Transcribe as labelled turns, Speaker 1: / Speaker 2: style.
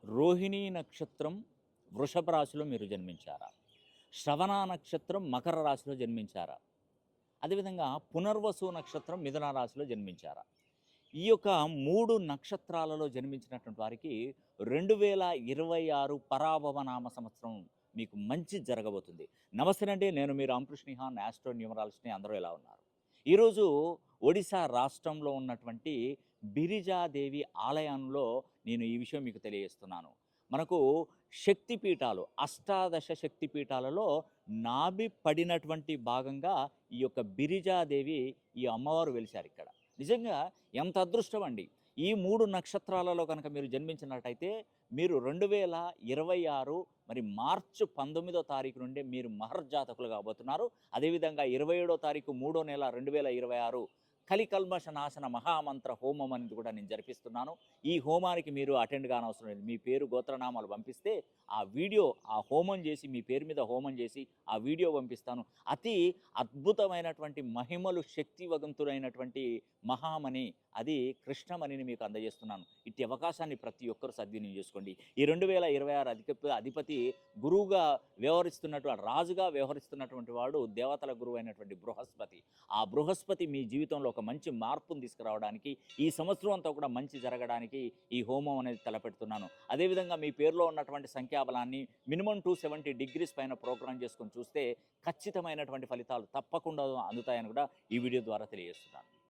Speaker 1: రోహిణీ నక్షత్రం వృషభ రాశిలో మీరు జన్మించారా? శ్రవణ నక్షత్రం మకర రాశిలో జన్మించారా? అదేవిధంగా పునర్వసు నక్షత్రం మిథున రాశిలో జన్మించారా? ఈ యొక్క 3 నక్షత్రాలలో జన్మించినటువంటి వారికి 2026 పరాభవ నామ సంవత్సరం మీకు మంచి జరగబోతుంది. నమస్తే అండి, నేను మీ రామకృష్ణ నిహాన్, ఆస్ట్రో న్యూమరాలజిస్ట్‌ని. అందరూ ఎలా ఉన్నారు? ఈరోజు ఒడిశా రాష్ట్రంలో ఉన్నటువంటి బిరిజాదేవి ఆలయంలో నేను ఈ విషయం మీకు తెలియజేస్తున్నాను. మనకు శక్తిపీఠాలు, అష్టాదశ శక్తిపీఠాలలో నాభి పడినటువంటి భాగంగా ఈ యొక్క బిరిజాదేవి, ఈ అమ్మవారు వెలిశారు ఇక్కడ. నిజంగా ఎంత అదృష్టం అండి! ఈ 3 నక్షత్రాలలో కనుక మీరు జన్మించినట్టయితే మీరు 2026 మరి మార్చి 19వ తారీఖు నుండి మీరు మహర్జాతకులు కాబోతున్నారు. అదేవిధంగా 27వ తారీఖు 3వ నెల 2026 కలికల్మష నాశన మహామంత్ర హోమం అనేది కూడా నేను జరిపిస్తున్నాను. ఈ హోమానికి మీరు అటెండ్ కానవసరం లేదు. మీ పేరు గోత్రనామాలు పంపిస్తే ఆ వీడియో, ఆ హోమం చేసి, మీ పేరు మీద హోమం చేసి ఆ వీడియో పంపిస్తాను. అతి అద్భుతమైనటువంటి మహిమలు శక్తివంతులైనటువంటి మహామణి, అది కృష్ణమణిని మీకు అందజేస్తున్నాను. ఇట్టి అవకాశాన్ని ప్రతి ఒక్కరు సద్వినియోగం చేసుకోండి. ఈ 2026 అధిపతి గురువుగా వ్యవహరిస్తున్నటువంటి, రాజుగా వ్యవహరిస్తున్నటువంటి వాడు దేవతల గురువు అయినటువంటి బృహస్పతి. ఆ బృహస్పతి మీ జీవితంలో ఒక మంచి మార్పును తీసుకురావడానికి, ఈ సంవత్సరం అంతా కూడా మంచి జరగడానికి ఈ హోమం అనేది తలపెడుతున్నాను. అదేవిధంగా మీ పేరులో ఉన్నటువంటి సంఖ్యాబలాన్ని మినిమం 270 డిగ్రీస్ పైన ప్రోగ్రామ్ చేసుకొని చూస్తే ఖచ్చితమైనటువంటి ఫలితాలు తప్పకుండా అందుతాయని కూడా ఈ వీడియో ద్వారా తెలియజేస్తున్నాను.